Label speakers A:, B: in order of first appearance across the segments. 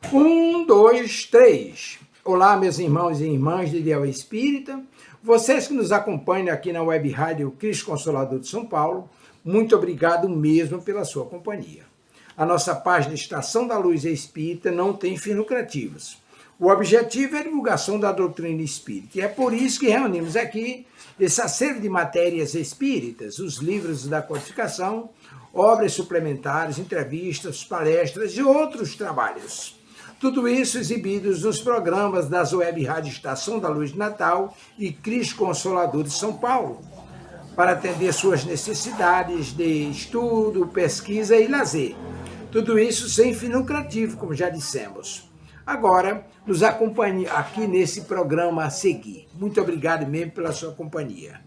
A: Um, dois, três. Olá, meus irmãos e irmãs de Ideal Espírita. Vocês que nos acompanham aqui na Web Rádio Cristo Consolador de São Paulo, muito obrigado mesmo pela sua companhia. A nossa página Estação da Luz Espírita não tem fins lucrativos. O objetivo é a divulgação da doutrina espírita. E é por isso que reunimos aqui esse acervo de matérias espíritas, os livros da codificação, obras suplementares, entrevistas, palestras e outros trabalhos. Tudo isso exibidos nos programas das Web Rádio Estação da Luz de Natal e Cristo Consolador de São Paulo, para atender suas necessidades de estudo, pesquisa e lazer. Tudo isso sem fim lucrativo, como já dissemos. Agora, nos acompanhe aqui nesse programa a seguir. Muito obrigado mesmo pela sua companhia.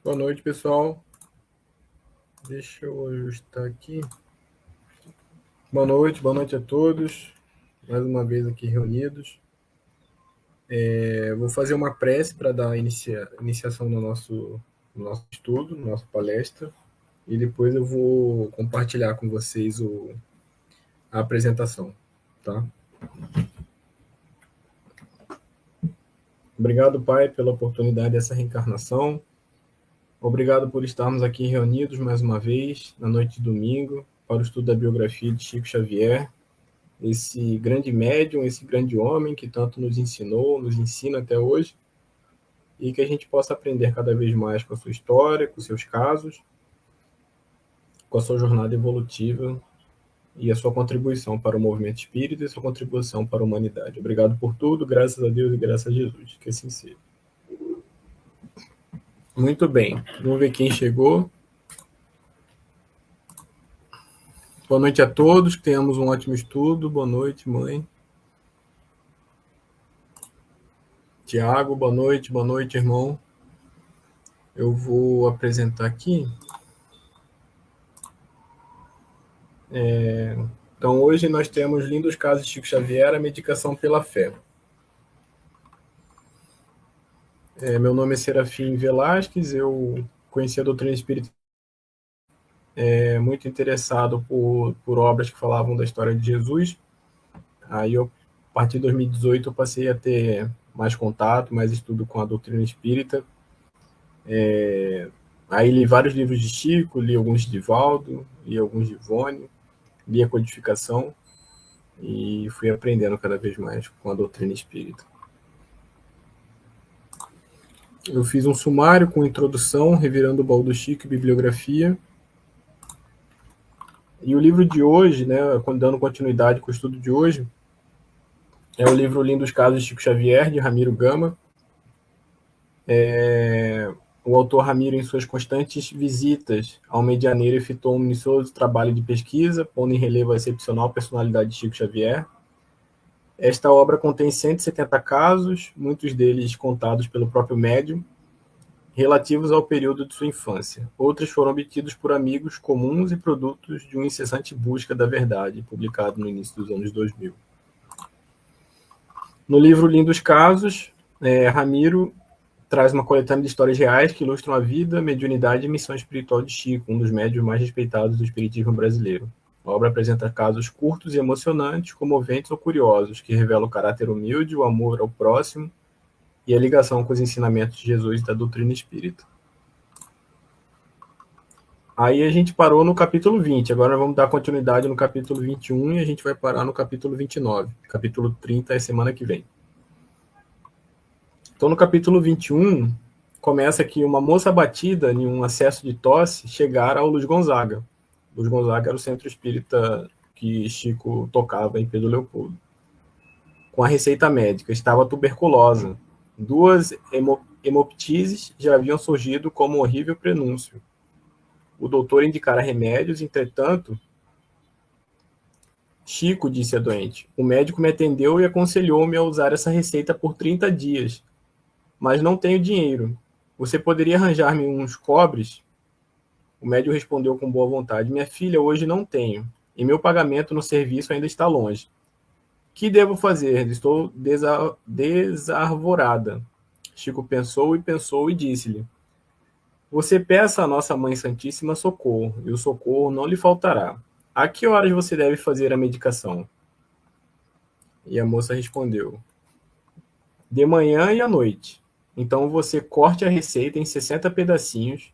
B: Boa noite, pessoal. Deixa eu ajustar aqui. Boa noite a todos. Mais uma vez aqui reunidos. Vou fazer uma prece para dar iniciação no nosso estudo, na nossa palestra, e depois eu vou compartilhar com vocês a apresentação, tá? Obrigado, Pai, pela oportunidade dessa reencarnação. Obrigado por estarmos aqui reunidos mais uma vez, na noite de domingo, para o estudo da biografia de Chico Xavier, esse grande médium, esse grande homem que tanto nos ensinou, nos ensina até hoje, e que a gente possa aprender cada vez mais com a sua história, com seus casos, com a sua jornada evolutiva e a sua contribuição para o movimento espírita e a sua contribuição para a humanidade. Obrigado por tudo, graças a Deus e graças a Jesus. Que assim seja. Muito bem, vamos ver quem chegou. Boa noite a todos, que tenhamos um ótimo estudo. Boa noite, mãe. Tiago, boa noite, irmão. Eu vou apresentar aqui. Então, hoje nós temos lindos casos de Chico Xavier, a medicação pela fé. Meu nome é Serafim Velasquez, eu conheci a doutrina espírita muito interessado por obras que falavam da história de Jesus. Aí, a partir de 2018, eu passei a ter mais contato, mais estudo com a doutrina espírita. Aí li vários livros de Chico, li alguns de Divaldo, li alguns de Ivone, li a codificação e fui aprendendo cada vez mais com a doutrina espírita. Eu fiz um sumário com introdução, revirando o baú do Chico e bibliografia. E o livro de hoje, né, dando continuidade com o estudo de hoje, é o livro Lindos Casos de Chico Xavier, de Ramiro Gama. O autor Ramiro, em suas constantes visitas ao Medianeiro, efetuou um minucioso trabalho de pesquisa, pondo em relevo a excepcional personalidade de Chico Xavier. Esta obra contém 170 casos, muitos deles contados pelo próprio médium, relativos ao período de sua infância. Outros foram obtidos por amigos comuns e produtos de uma incessante busca da verdade, publicado no início dos anos 2000. No livro Lindos Casos, Ramiro traz uma coletânea de histórias reais que ilustram a vida, mediunidade e missão espiritual de Chico, um dos médiuns mais respeitados do espiritismo brasileiro. A obra apresenta casos curtos e emocionantes, comoventes ou curiosos, que revelam o caráter humilde, o amor ao próximo e a ligação com os ensinamentos de Jesus e da doutrina espírita. Aí a gente parou no capítulo 20, agora vamos dar continuidade no capítulo 21 e a gente vai parar no capítulo 29. Capítulo 30 é semana que vem. Então, no capítulo 21, começa que uma moça abatida em um acesso de tosse chegara ao Luiz Gonzaga. Luiz Gonzaga era o centro espírita que Chico tocava em Pedro Leopoldo. Com a receita médica, estava tuberculosa. Duas hemoptises já haviam surgido como horrível prenúncio. O doutor indicara remédios, entretanto, Chico, disse a doente, o médico me atendeu e aconselhou-me a usar essa receita por 30 dias, mas não tenho dinheiro. Você poderia arranjar-me uns cobres? O médico respondeu com boa vontade, minha filha, hoje não tenho, e meu pagamento no serviço ainda está longe. Que devo fazer? Estou desarvorada. Chico pensou e disse-lhe, você peça à nossa Mãe Santíssima socorro, e o socorro não lhe faltará. A que horas você deve fazer a medicação? E a moça respondeu, de manhã e à noite. Então você corte a receita em 60 pedacinhos,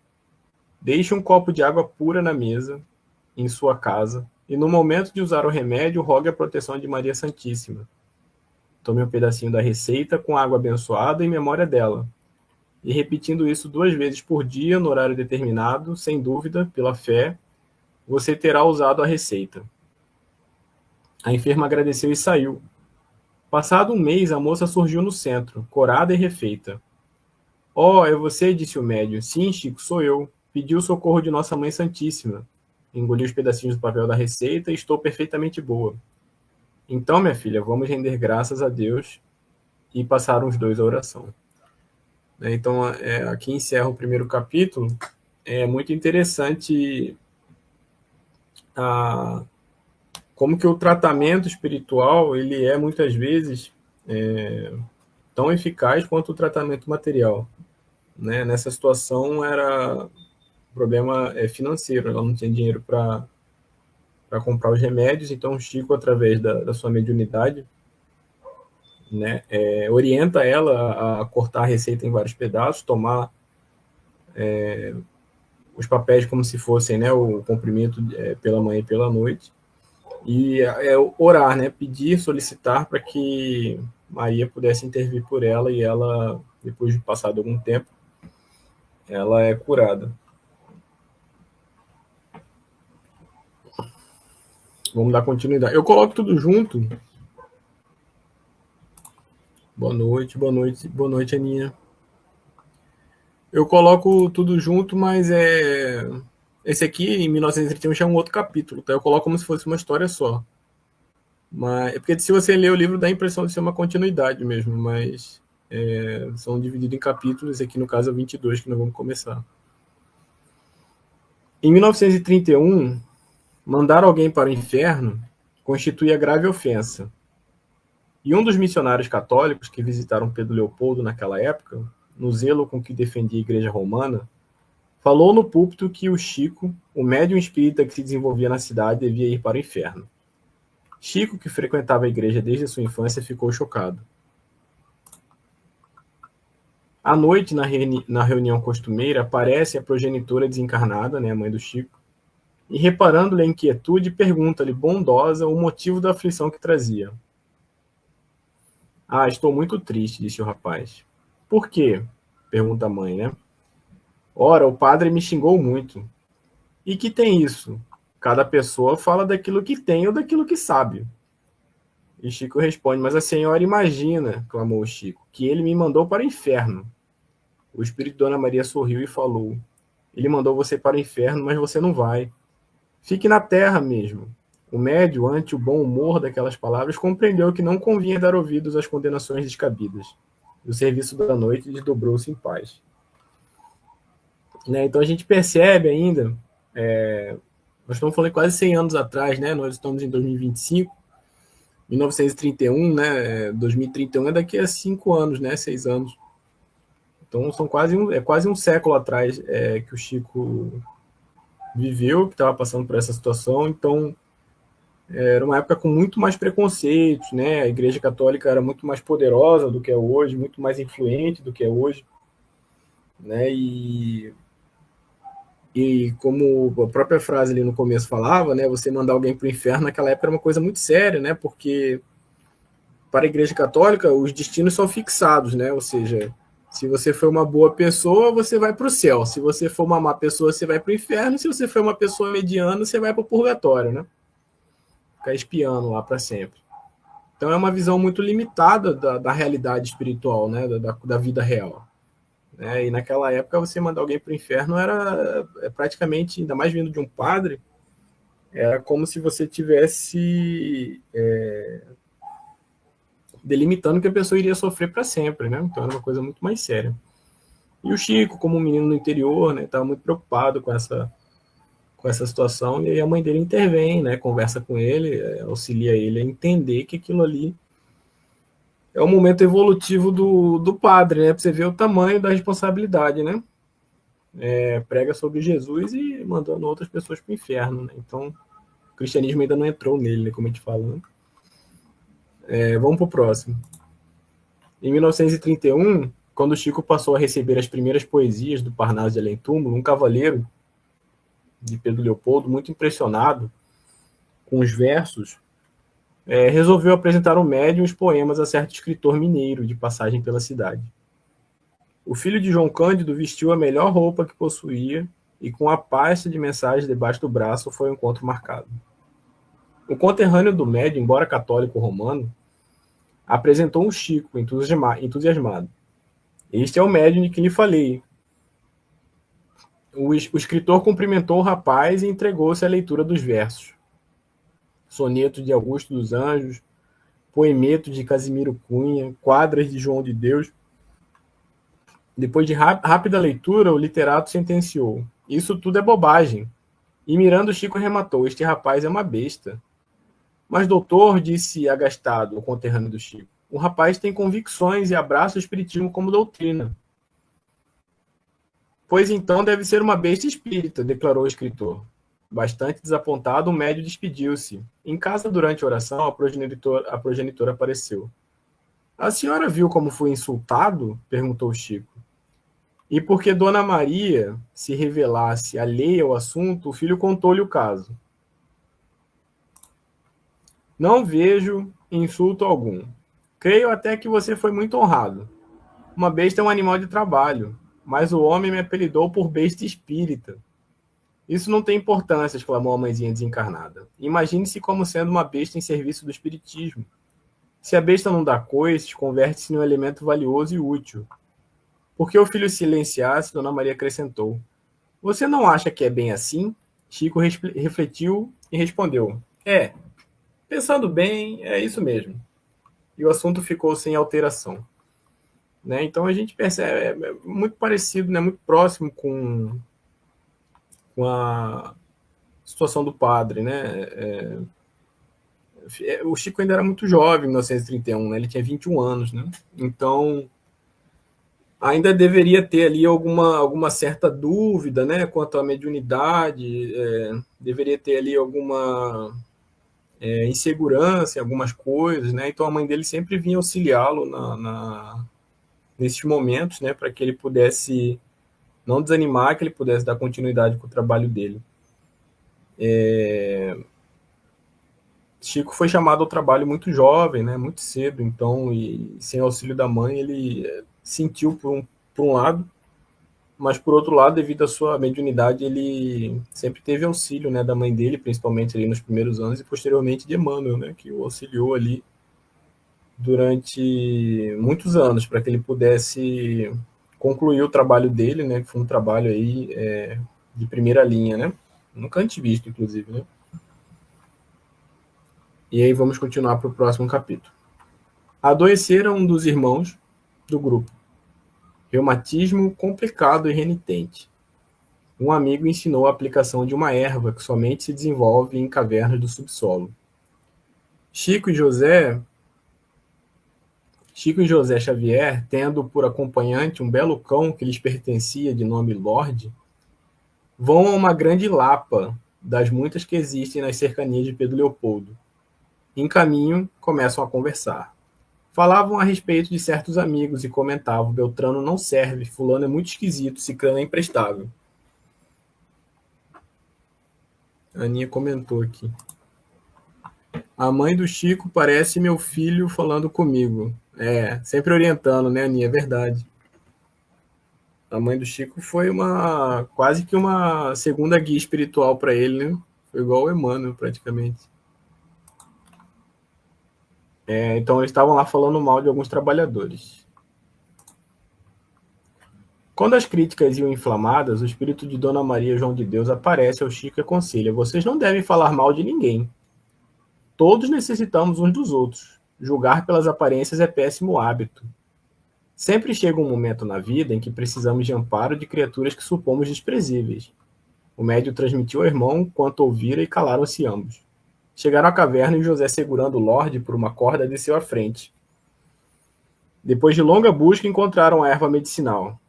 B: deixe um copo de água pura na mesa, em sua casa, e no momento de usar o remédio, rogue a proteção de Maria Santíssima. Tome um pedacinho da receita com água abençoada em memória dela, e repetindo isso 2 vezes por dia, no horário determinado, sem dúvida, pela fé, você terá usado a receita. A enferma agradeceu e saiu. Passado um mês, a moça surgiu no centro, corada e refeita. Oh, é você, disse o médium. Sim, Chico, sou eu. Pedi o socorro de Nossa Mãe Santíssima. Engoli os pedacinhos do papel da receita e estou perfeitamente boa. Então, minha filha, vamos render graças a Deus. E passaram os dois a oração. Então, aqui encerra o primeiro capítulo. É muito interessante como que o tratamento espiritual ele é muitas vezes tão eficaz quanto o tratamento material, né? Nessa situação o problema financeiro, ela não tinha dinheiro para comprar os remédios, então o Chico, através da sua mediunidade, né, orienta ela a cortar a receita em vários pedaços, tomar os papéis como se fossem, né, o comprimido pela manhã e pela noite, e orar, né, pedir, solicitar para que Maria pudesse intervir por ela, e ela, depois de passado algum tempo, ela é curada. Vamos dar continuidade. Eu coloco tudo junto. Boa noite, Aninha. Eu coloco tudo junto, mas esse aqui, em 1931, já é um outro capítulo, tá? Eu coloco como se fosse uma história só. Mas, porque se você ler o livro, dá a impressão de ser uma continuidade mesmo, mas são divididos em capítulos, aqui no caso é 22 que nós vamos começar. Em 1931, mandar alguém para o inferno constituía grave ofensa. E um dos missionários católicos que visitaram Pedro Leopoldo naquela época, no zelo com que defendia a Igreja Romana, falou no púlpito que o Chico, o médium espírita que se desenvolvia na cidade, devia ir para o inferno. Chico, que frequentava a igreja desde a sua infância, ficou chocado. À noite, na reunião costumeira, aparece a progenitora desencarnada, né, a mãe do Chico, e reparando-lhe a inquietude, pergunta-lhe, bondosa, o motivo da aflição que trazia. Ah, estou muito triste, disse o rapaz. Por quê? Pergunta a mãe, né? Ora, o padre me xingou muito. E que tem isso? Cada pessoa fala daquilo que tem ou daquilo que sabe. E Chico responde, mas a senhora imagina, clamou o Chico, que ele me mandou para o inferno. O espírito de Dona Maria sorriu e falou, ele mandou você para o inferno, mas você não vai. Fique na terra mesmo. O médium, ante o bom humor daquelas palavras, compreendeu que não convinha dar ouvidos às condenações descabidas. O serviço da noite desdobrou-se em paz. Né? Então a gente percebe ainda, nós estamos falando quase 100 anos atrás, né? Nós estamos em 2025, 1931, né? 2031 é daqui a 5 anos, né? 6 anos. Então são quase um século atrás que o Chico viveu, que estava passando por essa situação. Então era uma época com muito mais preconceitos, né? A Igreja Católica era muito mais poderosa do que é hoje, muito mais influente do que é hoje, né? E como a própria frase ali no começo falava, né? Você mandar alguém para o inferno naquela época era uma coisa muito séria, né? Porque para a Igreja Católica os destinos são fixados, né? Ou seja, se você for uma boa pessoa, você vai para o céu. Se você for uma má pessoa, você vai para o inferno. Se você for uma pessoa mediana, você vai para o purgatório, né? Ficar espiando lá para sempre. Então é uma visão muito limitada da realidade espiritual, né? Da vida real. né? E naquela época você mandar alguém para o inferno era praticamente, ainda mais vindo de um padre, era como se você tivesse delimitando que a pessoa iria sofrer para sempre, né? Então era uma coisa muito mais séria. E o Chico, como um menino do interior, né, estava muito preocupado com essa situação, e aí a mãe dele intervém, né, conversa com ele, auxilia ele a entender que aquilo ali é o momento evolutivo do padre, né, para você ver o tamanho da responsabilidade, né? Prega sobre Jesus e mandando outras pessoas para o inferno, né? Então, o cristianismo ainda não entrou nele, né, como a gente fala, né? Vamos para o próximo. Em 1931, quando o Chico passou a receber as primeiras poesias do Parnaso de Além Túmulo, um cavaleiro de Pedro Leopoldo, muito impressionado com os versos, resolveu apresentar ao médium os poemas a certo escritor mineiro de passagem pela cidade. O filho de João Cândido vestiu a melhor roupa que possuía e, com a pasta de mensagens debaixo do braço, foi ao encontro marcado. O conterrâneo do médium, embora católico romano, apresentou um Chico entusiasmado. Este é o médium de que lhe falei. O escritor cumprimentou o rapaz e entregou-se à leitura dos versos. Sonetos de Augusto dos Anjos, poemeto de Casimiro Cunha, quadras de João de Deus. Depois de rápida leitura, o literato sentenciou: isso tudo é bobagem. E mirando, Chico rematou: este rapaz é uma besta. Mas, doutor, disse agastado o conterrâneo do Chico, o rapaz tem convicções e abraça o espiritismo como doutrina. Pois então deve ser uma besta espírita, declarou o escritor. Bastante desapontado, o médio despediu-se. Em casa, durante a oração, a progenitora apareceu. A senhora viu como fui insultado? Perguntou Chico. E porque Dona Maria se revelasse alheia ao assunto, o filho contou-lhe o caso. Não vejo insulto algum. Creio até que você foi muito honrado. Uma besta é um animal de trabalho, mas o homem me apelidou por besta espírita. Isso não tem importância, exclamou a mãezinha desencarnada. Imagine-se como sendo uma besta em serviço do espiritismo. Se a besta não dá coices, converte-se num elemento valioso e útil. Porque o filho silenciasse, Dona Maria acrescentou. Você não acha que é bem assim? Chico refletiu e respondeu. Pensando bem, é isso mesmo. E o assunto ficou sem alteração. Né? Então a gente percebe, é muito parecido, né? Muito próximo com a situação do padre. Né? O Chico ainda era muito jovem em 1931, né? Ele tinha 21 anos. Né? Então ainda deveria ter ali alguma certa dúvida, né, quanto à mediunidade, deveria ter ali alguma insegurança em algumas coisas, né, então a mãe dele sempre vinha auxiliá-lo nesses momentos, né, para que ele pudesse não desanimar, que ele pudesse dar continuidade com o trabalho dele. Chico foi chamado ao trabalho muito jovem, né, muito cedo, então, e sem auxílio da mãe, ele sentiu por um lado, mas por outro lado, devido à sua mediunidade, ele sempre teve auxílio, né, da mãe dele, principalmente ali nos primeiros anos, e posteriormente de Emmanuel, né, que o auxiliou ali durante muitos anos, para que ele pudesse concluir o trabalho dele, né, que foi um trabalho aí de primeira linha, né, nunca antes visto, inclusive, né. E aí vamos continuar para o próximo capítulo. Adoecera um dos irmãos do grupo. Reumatismo complicado e renitente. Um amigo ensinou a aplicação de uma erva que somente se desenvolve em cavernas do subsolo. Chico e José Xavier, tendo por acompanhante um belo cão que lhes pertencia de nome Lorde, vão a uma grande lapa das muitas que existem nas cercanias de Pedro Leopoldo. Em caminho, começam a conversar. Falavam a respeito de certos amigos e comentavam: Beltrano não serve, fulano é muito esquisito, Cicrano é imprestável. A Aninha comentou aqui. A mãe do Chico parece meu filho falando comigo. Sempre orientando, né, Aninha? É verdade. A mãe do Chico foi quase que uma segunda guia espiritual para ele, né? Foi igual o Emmanuel, praticamente. Então eles estavam lá falando mal de alguns trabalhadores. Quando as críticas iam inflamadas, o espírito de Dona Maria João de Deus aparece ao Chico e aconselha: vocês não devem falar mal de ninguém. Todos necessitamos uns dos outros. Julgar pelas aparências é péssimo hábito. Sempre chega um momento na vida em que precisamos de amparo de criaturas que supomos desprezíveis. O médio transmitiu ao irmão quanto ouvira e calaram-se ambos. Chegaram à caverna e José, segurando o Lorde por uma corda, desceu à frente. Depois de longa busca, encontraram a erva medicinal.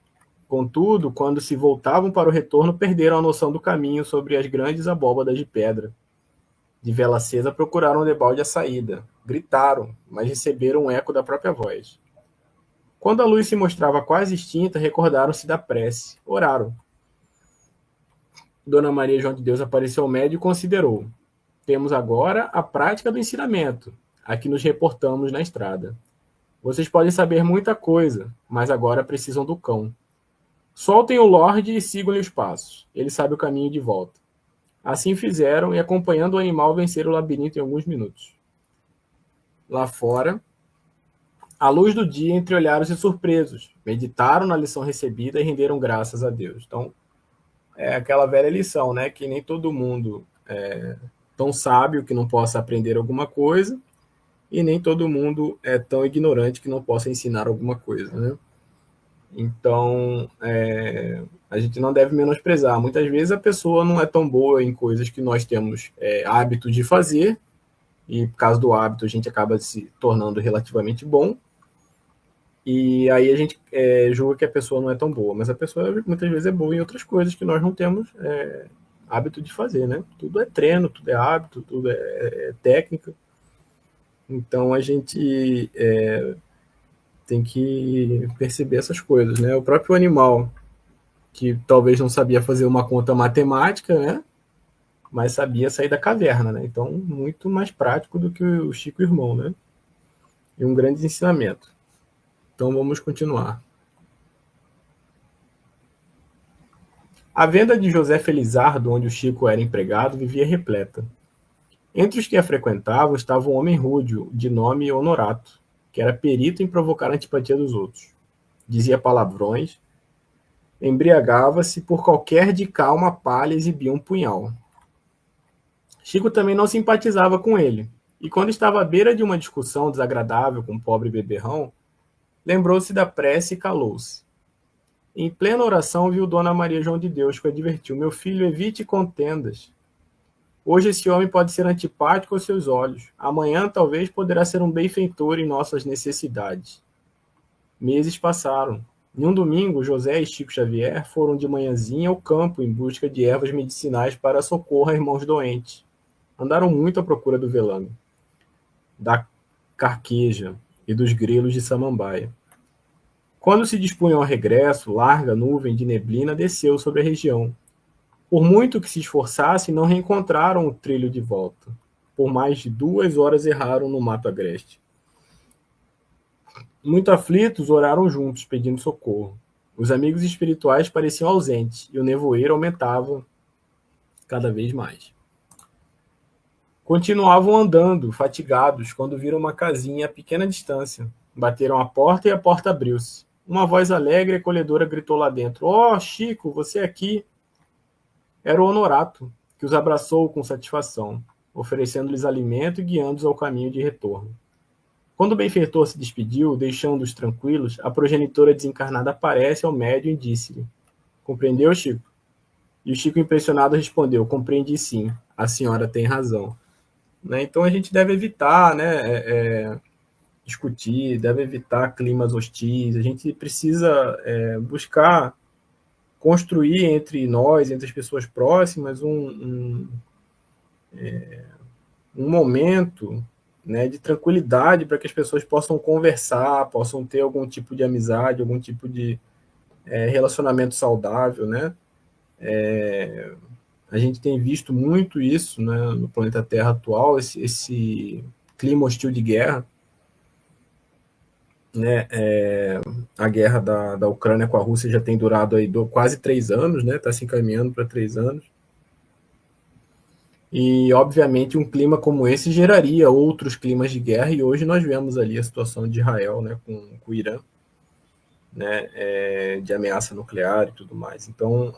B: Contudo, quando se voltavam para o retorno, perderam a noção do caminho sobre as grandes abóbadas de pedra. De vela acesa, procuraram debalde a saída. Gritaram, mas receberam um eco da própria voz. Quando a luz se mostrava quase extinta, recordaram-se da prece. Oraram. Dona Maria João de Deus apareceu ao médio e considerou: temos agora a prática do ensinamento, a que nos reportamos na estrada. Vocês podem saber muita coisa, mas agora precisam do cão. Soltem o Lorde e sigam-lhe os passos. Ele sabe o caminho de volta. Assim fizeram e, acompanhando o animal, venceram o labirinto em alguns minutos. Lá fora, à luz do dia, entreolharam-se surpresos, meditaram na lição recebida e renderam graças a Deus. Então, é aquela velha lição, né? Que nem todo mundo é tão sábio que não possa aprender alguma coisa e nem todo mundo é tão ignorante que não possa ensinar alguma coisa, né? Então, a gente não deve menosprezar. Muitas vezes a pessoa não é tão boa em coisas que nós temos hábito de fazer, e por causa do hábito a gente acaba se tornando relativamente bom, e aí a gente julga que a pessoa não é tão boa, mas a pessoa muitas vezes é boa em outras coisas que nós não temos hábito de fazer, né? Tudo é treino, tudo é hábito, tudo é técnica. Então a gente tem que perceber essas coisas, né? O próprio animal, que talvez não sabia fazer uma conta matemática, né? Mas sabia sair da caverna, né? Então, muito mais prático do que o Chico Irmão, né? E um grande ensinamento. Então, vamos continuar. A venda de José Felizardo, onde o Chico era empregado, vivia repleta. Entre os que a frequentavam estava um homem rude, de nome Honorato, que era perito em provocar a antipatia dos outros. Dizia palavrões, embriagava-se por qualquer de calma palha exibia um punhal. Chico também não simpatizava com ele, e quando estava à beira de uma discussão desagradável com o pobre beberrão, lembrou-se da prece e calou-se. Em plena oração viu Dona Maria João de Deus, que o advertiu: meu filho, evite contendas. Hoje esse homem pode ser antipático aos seus olhos. Amanhã talvez poderá ser um benfeitor em nossas necessidades. Meses passaram. Em um domingo, José e Chico Xavier foram de manhãzinha ao campo em busca de ervas medicinais para socorro a irmãos doentes. Andaram muito à procura do velame, da carqueja e dos grelos de samambaia. Quando se dispunham ao regresso, larga nuvem de neblina desceu sobre a região. Por muito que se esforçassem, não reencontraram o trilho de volta. Por mais de 2 horas erraram no mato agreste. Muito aflitos, oraram juntos, pedindo socorro. Os amigos espirituais pareciam ausentes, e o nevoeiro aumentava cada vez mais. Continuavam andando, fatigados, quando viram uma casinha a pequena distância. Bateram à porta e a porta abriu-se. Uma voz alegre e acolhedora gritou lá dentro: "Oh, Chico, você aqui!" Era o Honorato, que os abraçou com satisfação, oferecendo-lhes alimento e guiando-os ao caminho de retorno. Quando o benfeitor se despediu, deixando-os tranquilos, a progenitora desencarnada aparece ao médium e disse-lhe: "Compreendeu, Chico?" E o Chico, impressionado, respondeu: "Compreendi sim, a senhora tem razão." Né? Então a gente deve evitar, né, discutir, deve evitar climas hostis, a gente precisa buscar construir entre nós, entre as pessoas próximas, um momento, né, de tranquilidade para que as pessoas possam conversar, possam ter algum tipo de amizade, algum tipo de relacionamento saudável, né? A gente tem visto muito isso, né, no planeta Terra atual, esse clima hostil de guerra, né? A guerra da Ucrânia com a Rússia já tem durado aí quase 3 anos, né? Está se encaminhando para 3 anos. E, obviamente, um clima como esse geraria outros climas de guerra, e hoje nós vemos ali a situação de Israel, né, com o Irã. né, de ameaça nuclear e tudo mais. Então,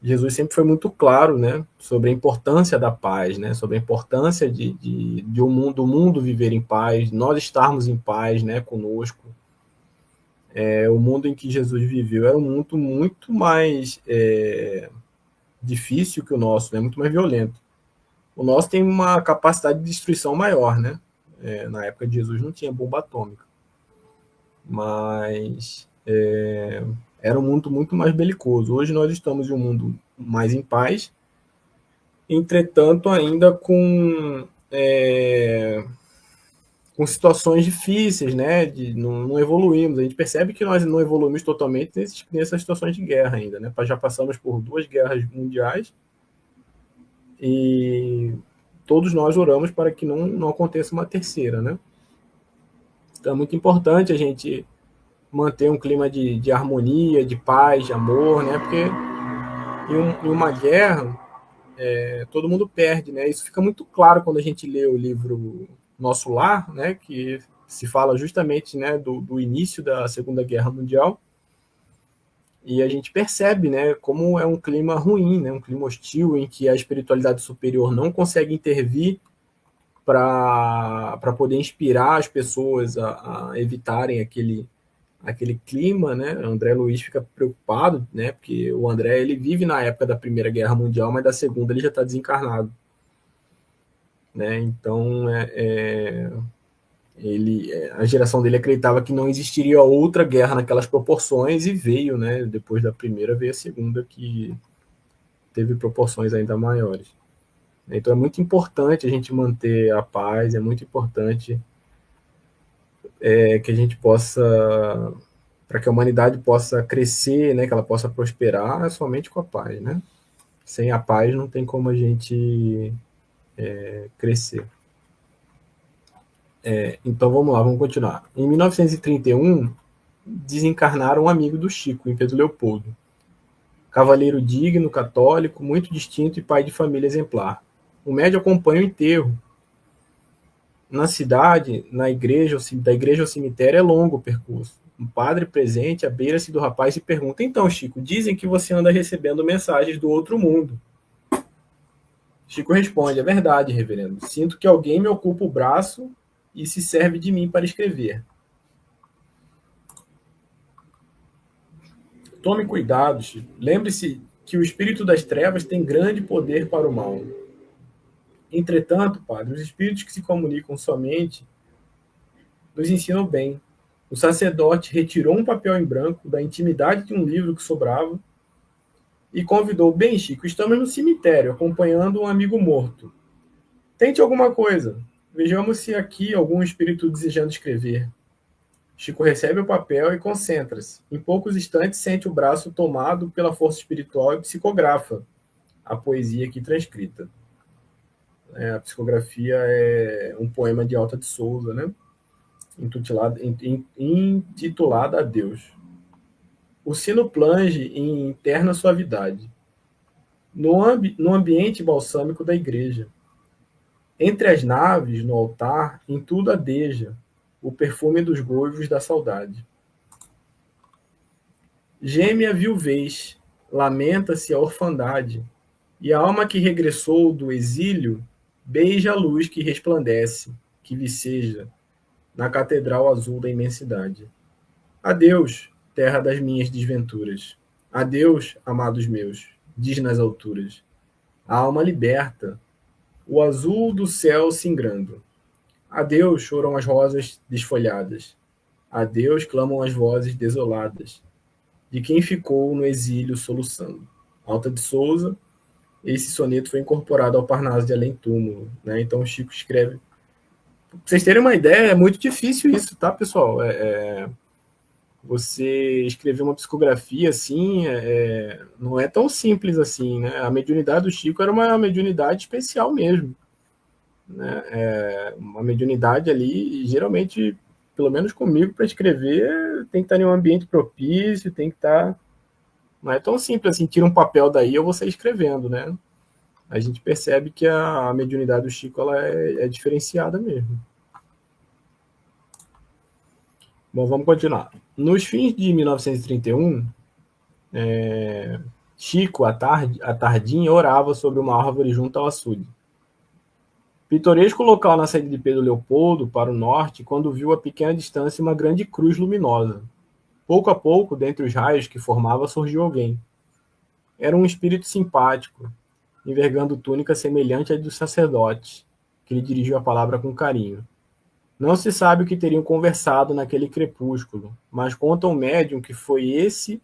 B: Jesus sempre foi muito claro, né, sobre a importância da paz, né, sobre a importância de o mundo viver em paz, nós estarmos em paz, né, conosco. O mundo em que Jesus viveu era um mundo muito mais difícil que o nosso, né, muito mais violento. O nosso tem uma capacidade de destruição maior, né? Na época de Jesus não tinha bomba atômica, mas era um mundo muito mais belicoso. Hoje nós estamos em um mundo mais em paz, entretanto ainda com situações difíceis, né? Não evoluímos. A gente percebe que nós não evoluímos totalmente nessas situações de guerra ainda, né? Já passamos por 2 guerras mundiais e todos nós oramos para que não aconteça uma terceira, né? Então é muito importante a gente manter um clima de harmonia, de paz, de amor, né? Porque em uma guerra todo mundo perde, né? Isso fica muito claro quando a gente lê o livro Nosso Lar, né? Que se fala justamente, né, do início da Segunda Guerra Mundial, e a gente percebe, né, como é um clima ruim, né, um clima hostil em que a espiritualidade superior não consegue intervir para poder inspirar as pessoas a evitarem aquele clima, né? André Luiz fica preocupado, né? Porque o André ele vive na época da Primeira Guerra Mundial, mas da Segunda ele já está desencarnado, né? Então a geração dele acreditava que não existiria outra guerra naquelas proporções e veio, né? Depois da primeira veio a segunda que teve proporções ainda maiores. Então é muito importante a gente manter a paz, é muito importante que a gente possa, para que a humanidade possa crescer, né, que ela possa prosperar, somente com a paz, né? Sem a paz não tem como a gente crescer. Então vamos lá, vamos continuar. Em 1931, desencarnaram um amigo do Chico, em Pedro Leopoldo. Cavalheiro digno, católico, muito distinto e pai de família exemplar. O médium acompanha o enterro. Na cidade, da igreja ao cemitério é longo o percurso. Um padre presente abeira-se do rapaz e pergunta: Então, Chico, dizem que você anda recebendo mensagens do outro mundo. Chico responde: É verdade, reverendo. Sinto que alguém me ocupa o braço e se serve de mim para escrever. Tome cuidado, Chico. Lembre-se que o espírito das trevas tem grande poder para o mal. Entretanto, padre, os espíritos que se comunicam somente nos ensinam bem. O sacerdote retirou um papel em branco da intimidade de um livro que sobrava e convidou: Bem, Chico, estamos no cemitério acompanhando um amigo morto. Tente alguma coisa. Vejamos se aqui algum espírito desejando escrever. Chico recebe o papel e concentra-se. Em poucos instantes sente o braço tomado pela força espiritual e psicografa a poesia aqui transcrita. A psicografia é um poema de Alta de Souza, né? Intitulada a Deus. O sino plange em interna suavidade. No ambiente balsâmico da igreja. Entre as naves, no altar, em tudo adeja o perfume dos goivos da saudade. Geme a viuvez, lamenta-se a orfandade, e a alma que regressou do exílio beija a luz que resplandece, que viceja, na catedral azul da imensidade. Adeus, terra das minhas desventuras. Adeus, amados meus, diz nas alturas. A alma liberta, o azul do céu singrando. Adeus, choram as rosas desfolhadas. Adeus, clamam as vozes desoladas de quem ficou no exílio soluçando. Alta de Souza, esse soneto foi incorporado ao Parnaso de Além Túmulo, né? Então o Chico escreve. Pra vocês terem uma ideia, é muito difícil isso, tá, pessoal? Você escrever uma psicografia assim, não é tão simples assim, né? A mediunidade do Chico era uma mediunidade especial mesmo, né? Uma mediunidade ali, geralmente, pelo menos comigo, para escrever, tem que estar em um ambiente propício, tem que estar. Não é tão simples assim, tira um papel daí eu vou sair escrevendo, né? A gente percebe que a mediunidade do Chico ela é diferenciada mesmo. Bom, vamos continuar. Nos fins de 1931, Chico, à tardinha, orava sobre uma árvore junto ao açude. Pitoresco local na saída de Pedro Leopoldo, para o norte, quando viu a pequena distância uma grande cruz luminosa. Pouco a pouco, dentre os raios que formava, surgiu alguém. Era um espírito simpático, envergando túnica semelhante à dos sacerdotes, que lhe dirigiu a palavra com carinho. Não se sabe o que teriam conversado naquele crepúsculo, mas conta o médium que foi esse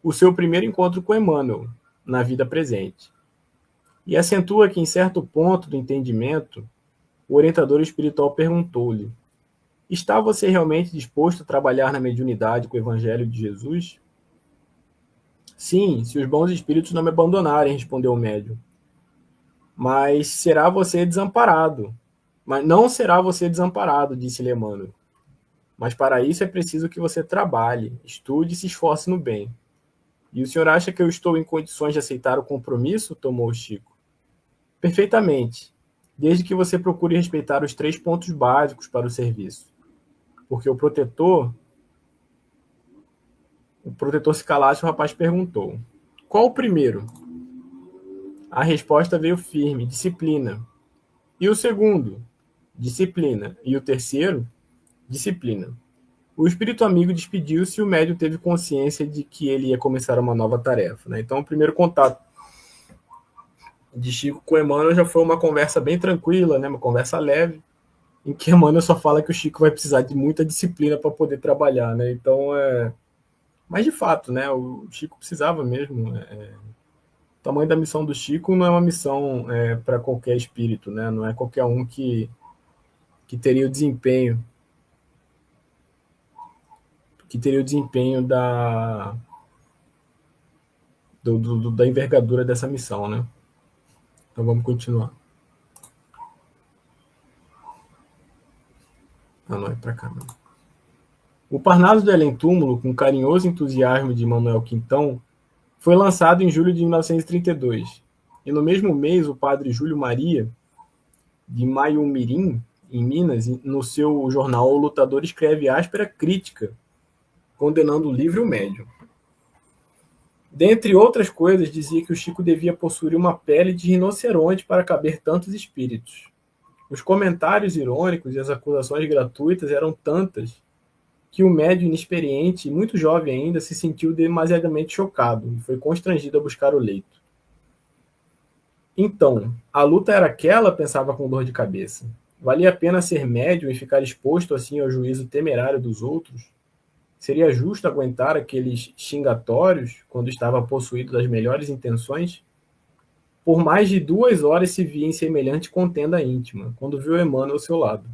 B: o seu primeiro encontro com Emmanuel, na vida presente. E acentua que, em certo ponto do entendimento, o orientador espiritual perguntou-lhe: está você realmente disposto a trabalhar na mediunidade com o Evangelho de Jesus? Sim, se os bons espíritos não me abandonarem, respondeu o médium. Mas será você desamparado. Mas não será você desamparado, disse-lhe Emmanuel. Mas para isso é preciso que você trabalhe, estude e se esforce no bem. E o senhor acha que eu estou em condições de aceitar o compromisso? Tomou o Chico. Perfeitamente, desde que você procure respeitar os 3 pontos básicos para o serviço. Porque o protetor se calasse, o rapaz perguntou: qual o primeiro? A resposta veio firme: disciplina. E o segundo? Disciplina. E o terceiro? Disciplina. O espírito amigo despediu-se e o médium teve consciência de que ele ia começar uma nova tarefa. Né? Então, o primeiro contato de Chico com Emmanuel já foi uma conversa bem tranquila, né? Uma conversa leve, em que Emmanuel só fala que o Chico vai precisar de muita disciplina para poder trabalhar. Né? Então, mas, de fato, né? O Chico precisava mesmo. O tamanho da missão do Chico não é uma missão para qualquer espírito, né? Não é qualquer um que teria o desempenho da envergadura dessa missão, né? Então vamos continuar. Não é para cá, não. O Parnaso do Além-Túmulo, com carinhoso entusiasmo de Manuel Quintão, foi lançado em julho de 1932. E no mesmo mês, o padre Júlio Maria, de Maiumirim, em Minas, no seu jornal O Lutador, escreve áspera crítica, condenando o livro e o médium. Dentre outras coisas, dizia que o Chico devia possuir uma pele de rinoceronte para caber tantos espíritos. Os comentários irônicos e as acusações gratuitas eram tantas que o médium inexperiente, e muito jovem ainda, se sentiu demasiadamente chocado e foi constrangido a buscar o leito. Então, a luta era aquela, pensava com dor de cabeça. Valia a pena ser médium e ficar exposto assim ao juízo temerário dos outros? Seria justo aguentar aqueles xingatórios quando estava possuído das melhores intenções? Por mais de 2 horas se via em semelhante contenda íntima, quando viu Emmanuel ao seu lado.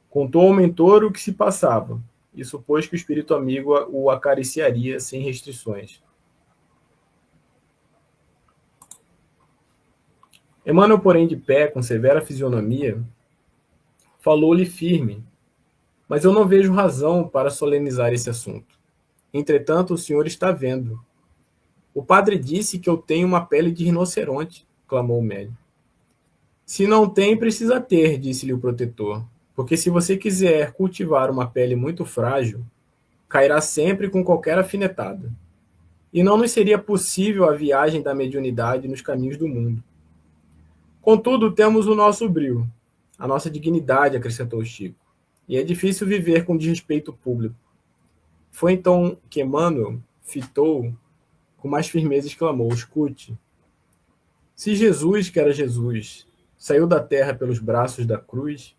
B: Contou ao mentor o que se passava, e supôs que o espírito amigo o acariciaria sem restrições. Emmanuel, porém, de pé, com severa fisionomia, falou-lhe firme: mas eu não vejo razão para solenizar esse assunto. Entretanto, o senhor está vendo. O padre disse que eu tenho uma pele de rinoceronte, clamou o médium. Se não tem, precisa ter, disse-lhe o protetor, porque se você quiser cultivar uma pele muito frágil, cairá sempre com qualquer afinetada. E não nos seria possível a viagem da mediunidade nos caminhos do mundo. Contudo, temos o nosso brio, a nossa dignidade, acrescentou Chico, e é difícil viver com desrespeito público. Foi então que Emmanuel fitou com mais firmeza, exclamou: escute, se Jesus, que era Jesus, saiu da terra pelos braços da cruz,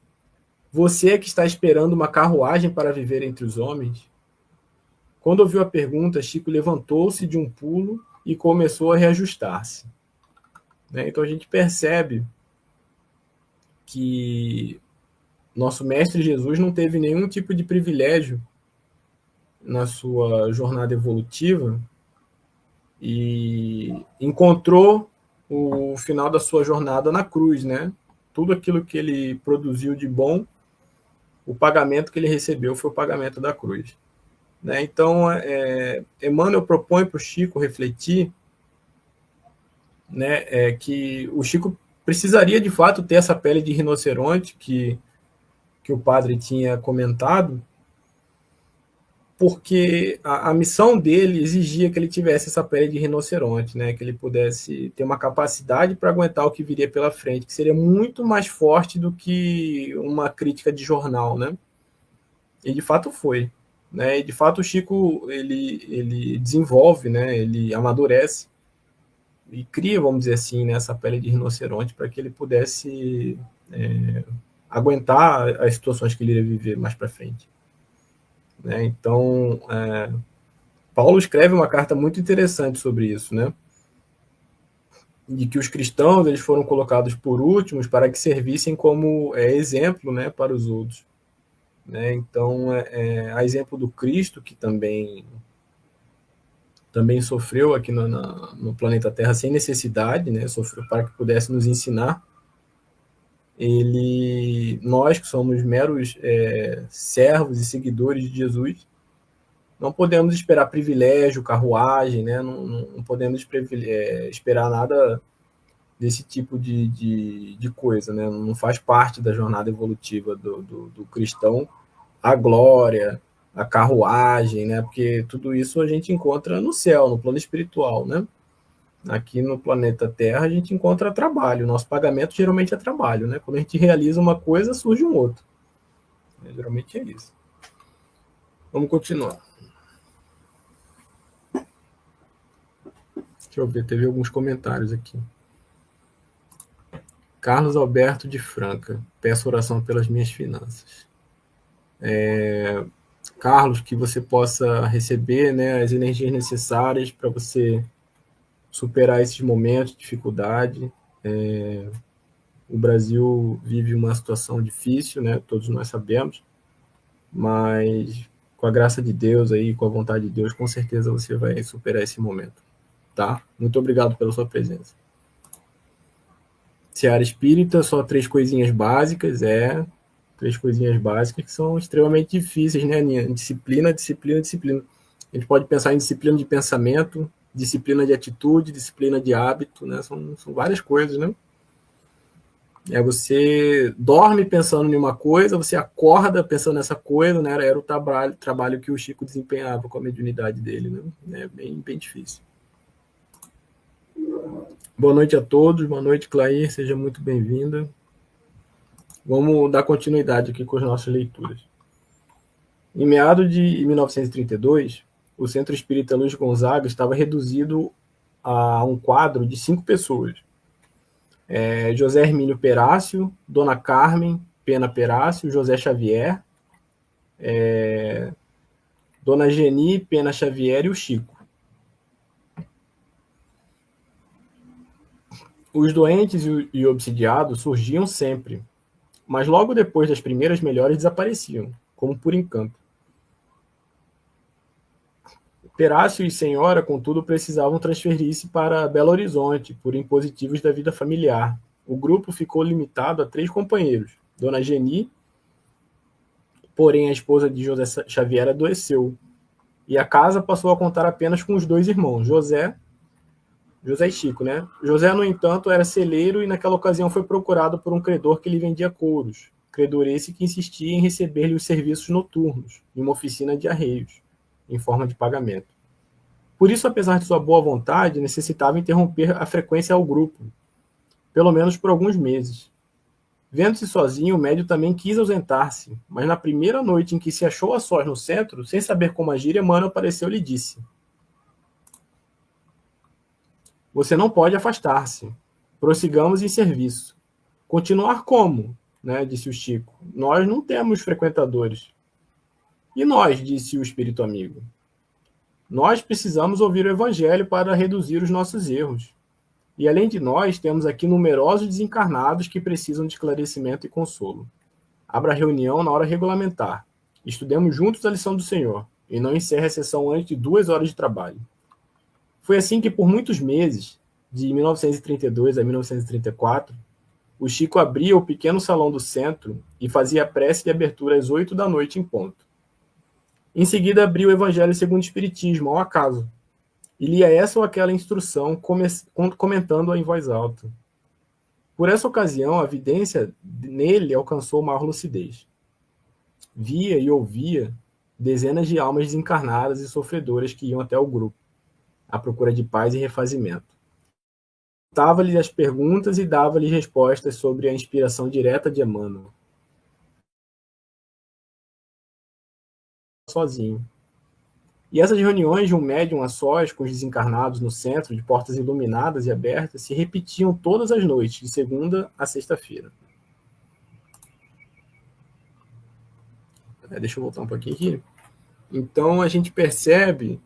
B: você é que está esperando uma carruagem para viver entre os homens? Quando ouviu a pergunta, Chico levantou-se de um pulo e começou a reajustar-se. Então a gente percebe que nosso Mestre Jesus não teve nenhum tipo de privilégio na sua jornada evolutiva e encontrou o final da sua jornada na cruz, né? Tudo aquilo que ele produziu de bom, o pagamento que ele recebeu foi o pagamento da cruz. Né? Então, Emmanuel propõe para o Chico refletir, né, que o Chico precisaria, de fato, ter essa pele de rinoceronte que o padre tinha comentado, porque a missão dele exigia que ele tivesse essa pele de rinoceronte, né? Que ele pudesse ter uma capacidade para aguentar o que viria pela frente, que seria muito mais forte do que uma crítica de jornal, né? E de fato foi, né? E de fato o Chico ele desenvolve, né? Ele amadurece e cria, vamos dizer assim, né, essa pele de rinoceronte para que ele pudesse aguentar as situações que ele iria viver mais para frente. Né? Então, Paulo escreve uma carta muito interessante sobre isso, né? De que os cristãos eles foram colocados por últimos para que servissem como exemplo, né, para os outros. Né? Então, a exemplo do Cristo, que também sofreu aqui no planeta Terra sem necessidade, né? Sofreu para que pudesse nos ensinar. Nós que somos meros servos e seguidores de Jesus, não podemos esperar privilégio, carruagem, né? Não podemos esperar nada desse tipo de coisa, né? Não faz parte da jornada evolutiva do cristão a glória, a carruagem, né? Porque tudo isso a gente encontra no céu, no plano espiritual, né? Aqui no planeta Terra a gente encontra trabalho. Nosso pagamento geralmente é trabalho, né? Quando a gente realiza uma coisa, surge um outro. Geralmente é isso. Vamos continuar. Deixa eu ver, teve alguns comentários aqui. Carlos Alberto de Franca, peço oração pelas minhas finanças. Carlos, que você possa receber, né, as energias necessárias para você superar esses momentos de dificuldade. O Brasil vive uma situação difícil, né, todos nós sabemos, mas com a graça de Deus, aí, com a vontade de Deus, com certeza você vai superar esse momento. Tá? Muito obrigado pela sua presença. Seara Espírita, só 3 coisinhas básicas, 3 coisinhas básicas que são extremamente difíceis, né, Aninha? Disciplina, disciplina, disciplina. A gente pode pensar em disciplina de pensamento, disciplina de atitude, disciplina de hábito, né? São várias coisas, né? Você dorme pensando em uma coisa, você acorda pensando nessa coisa, né? Era o trabalho que o Chico desempenhava com a mediunidade dele, né? É bem difícil. Boa noite a todos, boa noite, Clair, seja muito bem-vinda. Vamos dar continuidade aqui com as nossas leituras. Em meados de 1932, o Centro Espírita Luiz Gonzaga estava reduzido a um quadro de 5 pessoas. José Hermínio Perácio, Dona Carmen Pena Perácio, José Xavier, Dona Geni Pena Xavier e o Chico. Os doentes e obsidiados surgiam sempre, mas logo depois das primeiras melhores desapareciam, como por encanto. Perácio e Senhora, contudo, precisavam transferir-se para Belo Horizonte por impositivos da vida familiar. O grupo ficou limitado a 3 companheiros. Dona Geni, porém a esposa de José Xavier adoeceu, e a casa passou a contar apenas com os 2 irmãos, José e Chico, né? José, no entanto, era celeiro e naquela ocasião foi procurado por um credor que lhe vendia couros. Credor esse que insistia em receber-lhe os serviços noturnos, em uma oficina de arreios, em forma de pagamento. Por isso, apesar de sua boa vontade, necessitava interromper a frequência ao grupo, pelo menos por alguns meses. Vendo-se sozinho, o médio também quis ausentar-se, mas na primeira noite em que se achou a sós no centro, sem saber como agir, Emmanuel apareceu e lhe disse: você não pode afastar-se. Prossigamos em serviço. Continuar como? Né, disse o Chico. Nós não temos frequentadores. E nós, disse o espírito amigo. Nós precisamos ouvir o evangelho para reduzir os nossos erros. E além de nós, temos aqui numerosos desencarnados que precisam de esclarecimento e consolo. Abra a reunião na hora regulamentar. Estudemos juntos a lição do Senhor. E não encerre a sessão antes de 2 horas de trabalho. Foi assim que, por muitos meses, de 1932 a 1934, o Chico abria o pequeno salão do centro e fazia a prece de abertura às 8 da noite em ponto. Em seguida, abria o Evangelho segundo o Espiritismo, ao acaso, e lia essa ou aquela instrução, comentando-a em voz alta. Por essa ocasião, a vidência nele alcançou maior lucidez. Via e ouvia dezenas de almas desencarnadas e sofredoras que iam até o grupo, à procura de paz e refazimento. Dava-lhes as perguntas e dava-lhes respostas sobre a inspiração direta de Emmanuel. Sozinho. E essas reuniões de um médium a sós com os desencarnados no centro, de portas iluminadas e abertas, se repetiam todas as noites, de segunda a sexta-feira. Deixa eu voltar um pouquinho aqui. Então, a gente percebe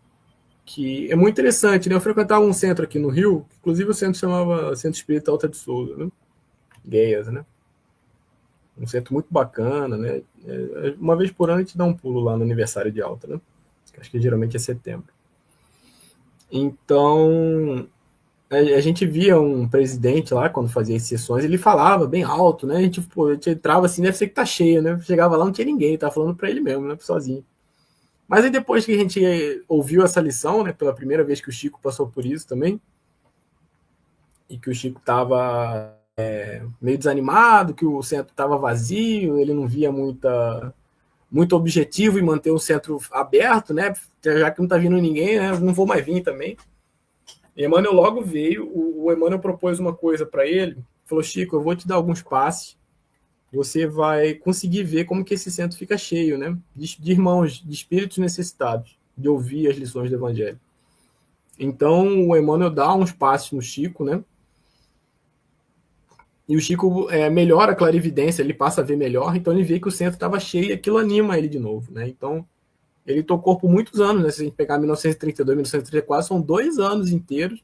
B: que é muito interessante, né? Eu frequentava um centro aqui no Rio, inclusive o centro chamava Centro Espírita Alta de Souza, né? Gueias, né? Um centro muito bacana, né? Uma vez por ano a gente dá um pulo lá no aniversário de Alta, né? Acho que geralmente é setembro. Então, a gente via um presidente lá, quando fazia as sessões, ele falava bem alto, né? A gente entrava assim, deve ser que tá cheio, né? Chegava lá, não tinha ninguém, tava falando para ele mesmo, né? Sozinho. Mas aí depois que a gente ouviu essa lição, né? Pela primeira vez que o Chico passou por isso também, e que o Chico tava meio desanimado, que o centro estava vazio, ele não via muito objetivo em manter o centro aberto, né? Já que não está vindo ninguém, né? Não vou mais vir também. E Emmanuel logo veio, o Emmanuel propôs uma coisa para ele, falou: Chico, eu vou te dar alguns passes, você vai conseguir ver como que esse centro fica cheio, né? De irmãos, de espíritos necessitados, de ouvir as lições do Evangelho. Então, o Emmanuel dá uns passes no Chico, né? E o Chico melhora a clarividência, ele passa a ver melhor, então ele vê que o centro estava cheio e aquilo anima ele de novo, né? Então, ele tocou por muitos anos, né? Se a gente pegar 1932, 1934, são 2 anos inteiros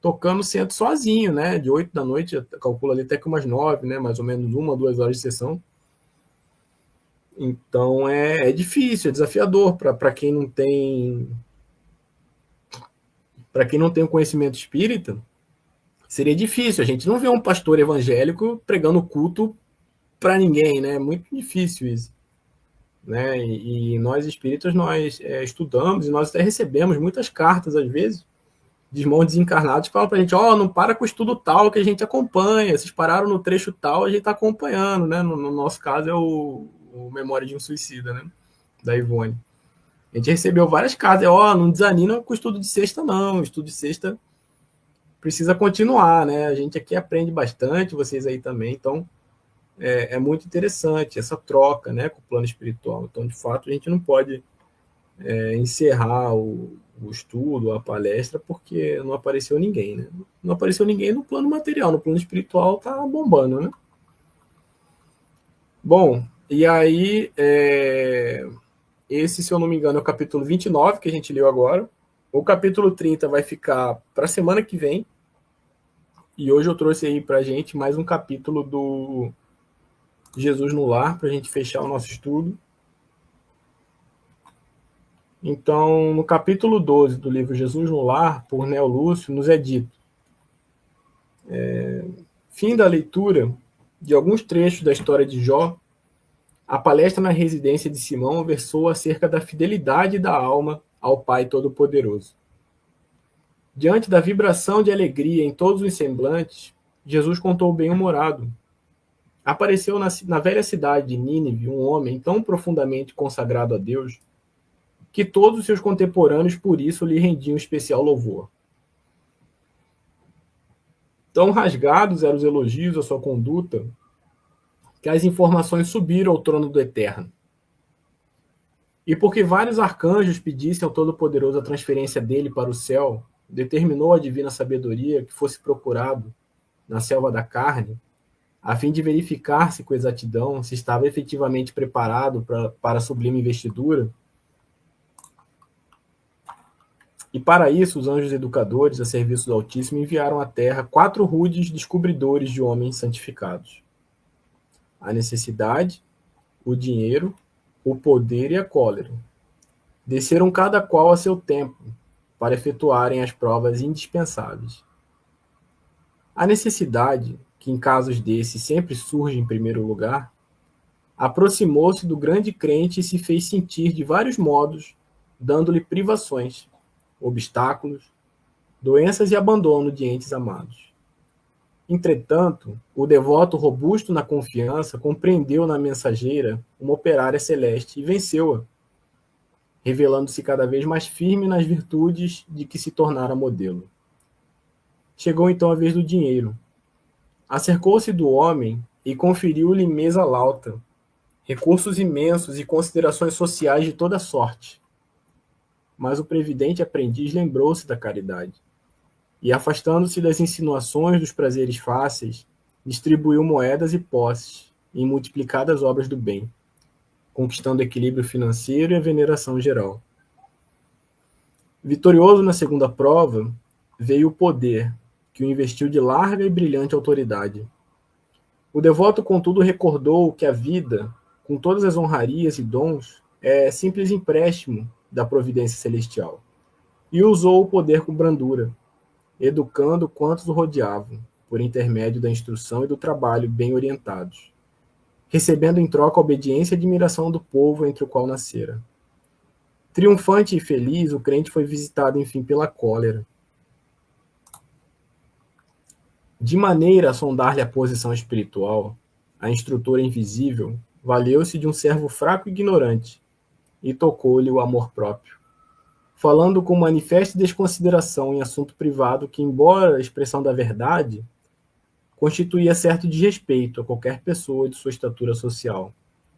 B: tocando o centro sozinho, né? De 8 da noite, calculo ali até que umas 9, né? Mais ou menos 1, 2 horas de sessão. Então, é difícil, é desafiador para quem não tem... Para quem não tem o conhecimento espírita, seria difícil. A gente não vê um pastor evangélico pregando culto para ninguém, né? É muito difícil isso. Né? E nós espíritas, nós estudamos e nós até recebemos muitas cartas, às vezes, de irmãos desencarnados que falam para a gente: não para com o estudo tal que a gente acompanha, vocês pararam no trecho tal, a gente está acompanhando, né? No nosso caso é o Memória de um Suicida, né? Da Ivone. A gente recebeu várias cartas: não desanima com o estudo de sexta não, o estudo de sexta precisa continuar, né? A gente aqui aprende bastante, vocês aí também, então é muito interessante essa troca, né, com o plano espiritual. Então, de fato, a gente não pode encerrar o estudo, a palestra, porque não apareceu ninguém, né? Não apareceu ninguém no plano material, no plano espiritual tá bombando, né? Bom, e aí, esse, se eu não me engano, é o capítulo 29 que a gente leu agora. O capítulo 30 vai ficar para a semana que vem. E hoje eu trouxe aí para a gente mais um capítulo do Jesus no Lar, para a gente fechar o nosso estudo. Então, no capítulo 12 do livro Jesus no Lar, por Neo Lúcio, nos é dito: fim da leitura de alguns trechos da história de Jó, a palestra na residência de Simão versou acerca da fidelidade da alma ao Pai Todo-Poderoso. Diante da vibração de alegria em todos os semblantes, Jesus contou bem-humorado. Apareceu na velha cidade de Nínive um homem tão profundamente consagrado a Deus que todos os seus contemporâneos por isso lhe rendiam especial louvor. Tão rasgados eram os elogios à sua conduta que as informações subiram ao trono do Eterno. E porque vários arcanjos pedissem ao Todo-Poderoso a transferência dele para o céu, determinou a divina sabedoria que fosse procurado na selva da carne, a fim de verificar-se com exatidão se estava efetivamente preparado para a sublime investidura. E para isso, os anjos educadores, a serviço do Altíssimo, enviaram à terra 4 rudes descobridores de homens santificados: a necessidade, o dinheiro, o poder e a cólera. Desceram cada qual a seu tempo, para efetuarem as provas indispensáveis. A necessidade, que em casos desses sempre surge em primeiro lugar, aproximou-se do grande crente e se fez sentir de vários modos, dando-lhe privações, obstáculos, doenças e abandono de entes amados. Entretanto, o devoto robusto na confiança compreendeu na mensageira uma operária celeste e venceu-a, revelando-se cada vez mais firme nas virtudes de que se tornara modelo. Chegou então a vez do dinheiro. Acercou-se do homem e conferiu-lhe mesa lauta, recursos imensos e considerações sociais de toda sorte. Mas o previdente aprendiz lembrou-se da caridade e, afastando-se das insinuações dos prazeres fáceis, distribuiu moedas e posses em multiplicadas obras do bem, conquistando equilíbrio financeiro e a veneração geral. Vitorioso na segunda prova, veio o poder, que o investiu de larga e brilhante autoridade. O devoto, contudo, recordou que a vida, com todas as honrarias e dons, é simples empréstimo da providência celestial, e usou o poder com brandura, educando quantos o rodeavam, por intermédio da instrução e do trabalho bem orientados, recebendo em troca a obediência e admiração do povo entre o qual nascera. Triunfante e feliz, o crente foi visitado, enfim, pela cólera. De maneira a sondar-lhe a posição espiritual, a instrutora invisível valeu-se de um servo fraco e ignorante e tocou-lhe o amor próprio, falando com manifesta desconsideração em assunto privado que, embora a expressão da verdade, constituía certo desrespeito a qualquer pessoa de sua estatura social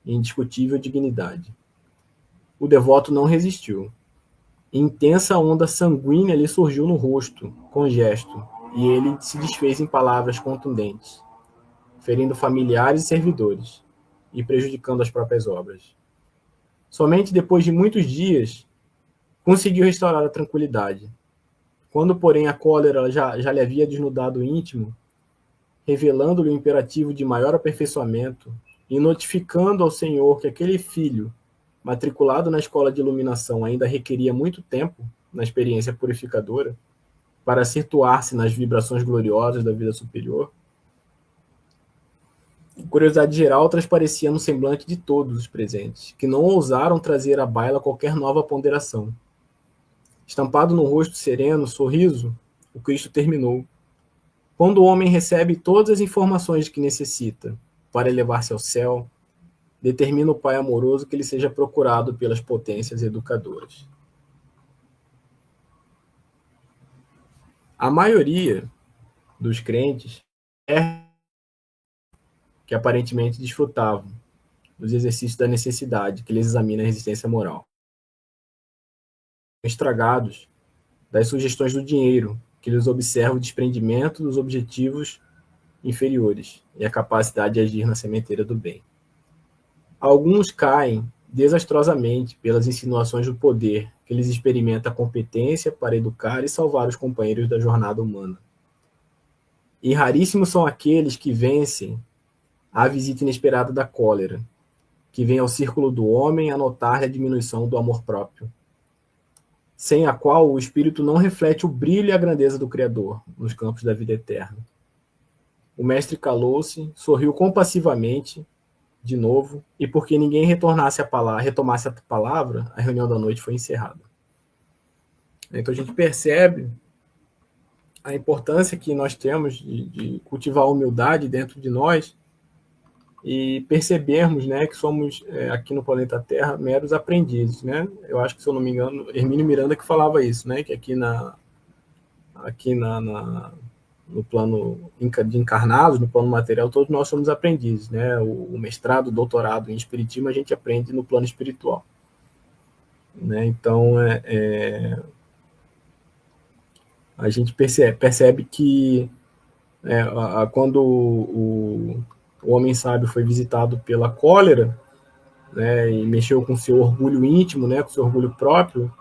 B: e indiscutível dignidade. O devoto não resistiu. Intensa onda sanguínea lhe surgiu no rosto, com gesto, e ele se desfez em palavras contundentes, ferindo familiares e servidores, e prejudicando as próprias obras. Somente depois de muitos dias conseguiu restaurar a tranquilidade. Quando, porém, a cólera já lhe havia desnudado o íntimo, revelando-lhe o imperativo de maior aperfeiçoamento e notificando ao Senhor que aquele filho, matriculado na escola de iluminação, ainda requeria muito tempo na experiência purificadora para situar-se nas vibrações gloriosas da vida superior, a curiosidade geral transparecia no semblante de todos os presentes, que não ousaram trazer à baila qualquer nova ponderação. Estampado no rosto sereno, sorriso, o Cristo terminou. Quando o homem recebe todas as informações de que necessita para elevar-se ao céu, determina o Pai amoroso que ele seja procurado pelas potências educadoras. A maioria dos crentes que aparentemente desfrutavam dos exercícios da necessidade que lhes examina a resistência moral, estragados das sugestões do dinheiro, que lhes observa o desprendimento dos objetivos inferiores e a capacidade de agir na sementeira do bem. Alguns caem desastrosamente pelas insinuações do poder, que lhes experimenta a competência para educar e salvar os companheiros da jornada humana. E raríssimos são aqueles que vencem a visita inesperada da cólera, que vem ao círculo do homem a notar a diminuição do amor próprio, sem a qual o espírito não reflete o brilho e a grandeza do Criador nos campos da vida eterna. O mestre calou-se, sorriu compassivamente, de novo, e porque ninguém retomasse a palavra, a reunião da noite foi encerrada. Então a gente percebe a importância que nós temos de cultivar a humildade dentro de nós e percebermos, né, que somos, aqui no planeta Terra, meros aprendizes, né? Eu acho que, se eu não me engano, Hermínio Miranda que falava isso, né, que no plano de encarnados, no plano material, todos nós somos aprendizes, né? O mestrado, o doutorado em espiritismo, a gente aprende no plano espiritual, né? Então, a gente percebe que quando o homem sábio foi visitado pela cólera, né, e mexeu com seu orgulho íntimo, né, com seu orgulho próprio,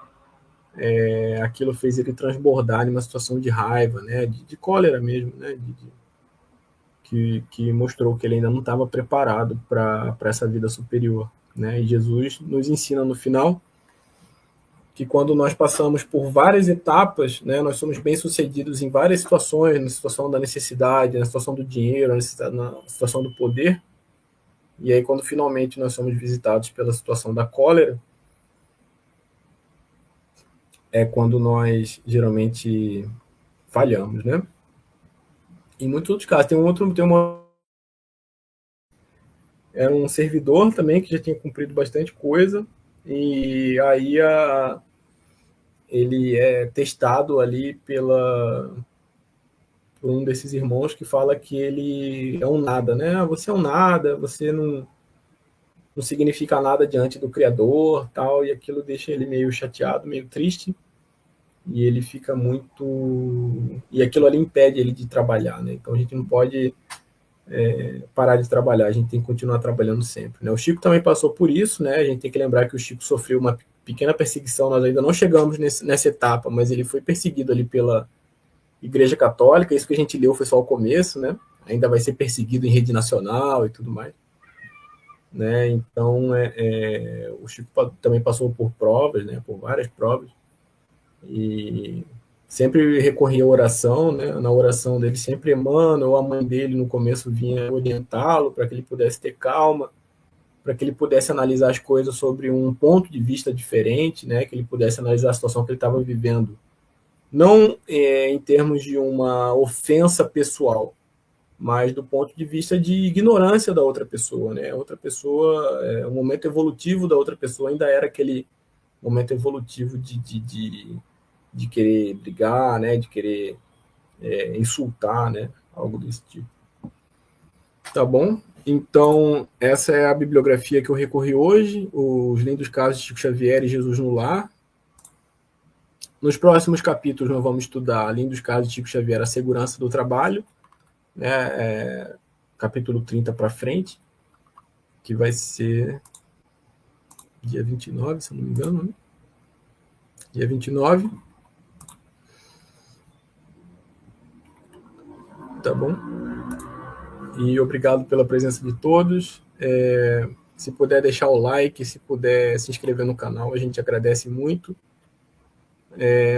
B: aquilo fez ele transbordar em uma situação de raiva, né, de cólera mesmo, né, que mostrou que ele ainda não estava preparado para essa vida superior, né? E Jesus nos ensina no final que, quando nós passamos por várias etapas, né, nós somos bem-sucedidos em várias situações, na situação da necessidade, na situação do dinheiro, na situação do poder, e aí, quando finalmente nós somos visitados pela situação da cólera, é quando nós geralmente falhamos, né? Em muitos outros casos. Era um servidor também que já tinha cumprido bastante coisa, e aí ele é testado ali por um desses irmãos que fala que ele é um nada, né? Você é um nada, você não significa nada diante do Criador, tal, e aquilo deixa ele meio chateado, meio triste, e ele fica muito... E aquilo ali impede ele de trabalhar, né? Então a gente não pode parar de trabalhar, a gente tem que continuar trabalhando sempre, né? O Chico também passou por isso, né? A gente tem que lembrar que o Chico sofreu uma pequena perseguição, nós ainda não chegamos nessa etapa, mas ele foi perseguido ali pela Igreja Católica, isso que a gente leu foi só o começo, né? Ainda vai ser perseguido em rede nacional e tudo mais, né? Então, o Chico também passou por provas, né? Por várias provas, e sempre recorria à oração, né? Na oração dele sempre Emmanuel, ou a mãe dele no começo vinha orientá-lo para que ele pudesse ter calma, para que ele pudesse analisar as coisas sobre um ponto de vista diferente, né? Que ele pudesse analisar a situação que ele estava vivendo, não em termos de uma ofensa pessoal, mas do ponto de vista de ignorância da outra pessoa, né? A outra pessoa, o momento evolutivo da outra pessoa ainda era aquele momento evolutivo de querer brigar, né? De querer insultar, né? Algo desse tipo. Tá bom? Então, essa é a bibliografia que eu recorri hoje, os lindos casos de Chico Xavier e Jesus no Lar. Nos próximos capítulos, nós vamos estudar, além dos casos de Chico Xavier, a segurança do trabalho, né? Capítulo 30 para frente, que vai ser dia 29, se eu não me engano, né? Dia 29. Tá bom? E obrigado pela presença de todos. Se puder deixar o like, se puder se inscrever no canal, a gente agradece muito.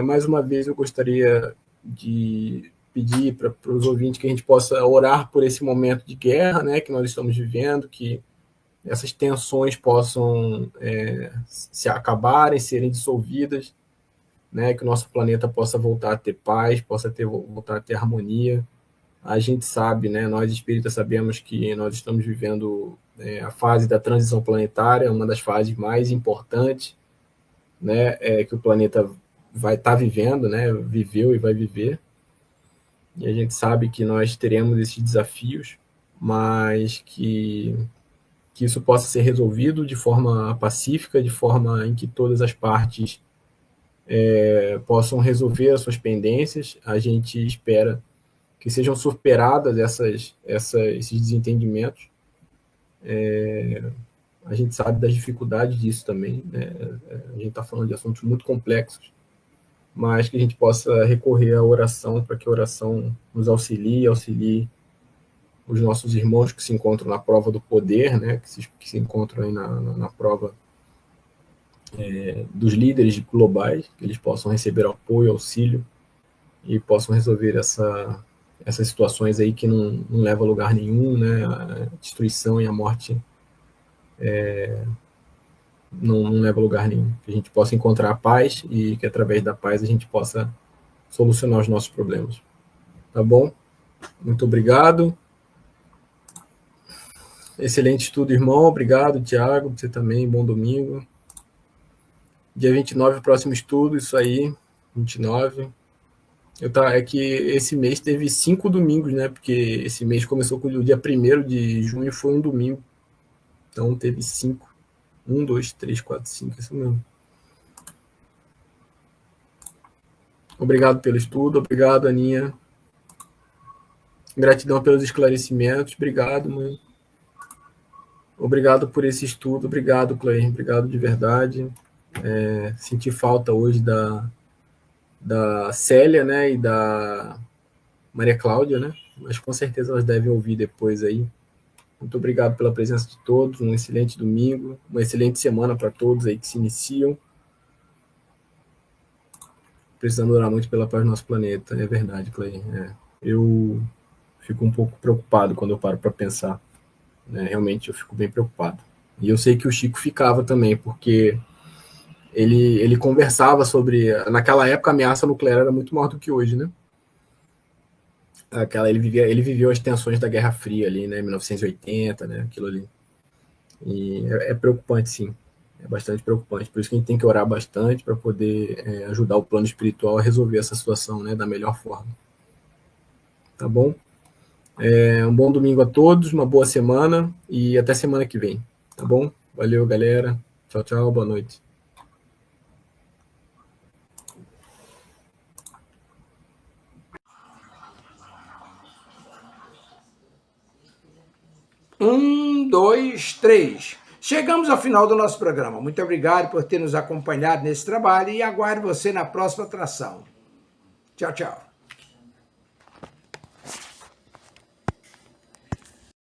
B: Mais uma vez, eu gostaria de pedir para os ouvintes que a gente possa orar por esse momento de guerra, né, que nós estamos vivendo, que essas tensões possam se acabarem, serem dissolvidas, né, que o nosso planeta possa voltar a ter paz, possa voltar a ter harmonia. A gente sabe, né, nós espíritas sabemos que nós estamos vivendo a fase da transição planetária, uma das fases mais importantes, né, que o planeta vai estar vivendo, né, viveu e vai viver. E a gente sabe que nós teremos esses desafios, mas que isso possa ser resolvido de forma pacífica, de forma em que todas as partes possam resolver as suas pendências. A gente espera que sejam superadas esses desentendimentos. A gente sabe das dificuldades disso também, né? A gente está falando de assuntos muito complexos, mas que a gente possa recorrer à oração para que a oração nos auxilie os nossos irmãos que se encontram na prova do poder, né? Que se encontram aí na prova dos líderes globais, que eles possam receber apoio, auxílio e possam resolver essas situações aí que não levam a lugar nenhum, né? A destruição e a morte não leva a lugar nenhum. Que a gente possa encontrar a paz e que através da paz a gente possa solucionar os nossos problemas. Tá bom? Muito obrigado. Excelente estudo, irmão. Obrigado, Tiago. Você também. Bom domingo. Dia 29, próximo estudo. Isso aí. 29. É que esse mês teve 5 domingos, né? Porque esse mês começou com o dia 1º de junho, foi um domingo. Então teve 5. 1, 2, 3, 4, 5. Isso mesmo. Obrigado pelo estudo. Obrigado, Aninha. Gratidão pelos esclarecimentos. Obrigado, mãe. Obrigado por esse estudo. Obrigado, Clay. Obrigado de verdade. Senti falta hoje da Célia, né, e da Maria Cláudia, né? Mas com certeza elas devem ouvir depois aí. Muito obrigado pela presença de todos. Um excelente domingo, uma excelente semana para todos aí que se iniciam. Precisamos orar muito pela paz do nosso planeta. É verdade, Clay. Eu fico um pouco preocupado quando eu paro para pensar. Né? Realmente eu fico bem preocupado. E eu sei que o Chico ficava também, porque ele conversava sobre... Naquela época, a ameaça nuclear era muito maior do que hoje, né? Ele viveu as tensões da Guerra Fria ali, né? 1980, né? Aquilo ali. E é preocupante, sim. É bastante preocupante. Por isso que a gente tem que orar bastante para poder ajudar o plano espiritual a resolver essa situação, né, da melhor forma. Tá bom? Um bom domingo a todos, uma boa semana e até semana que vem. Tá bom? Valeu, galera. Tchau, tchau. Boa noite.
A: Um, dois, três. Chegamos ao final do nosso programa. Muito obrigado por ter nos acompanhado nesse trabalho e aguardo você na próxima atração. Tchau, tchau.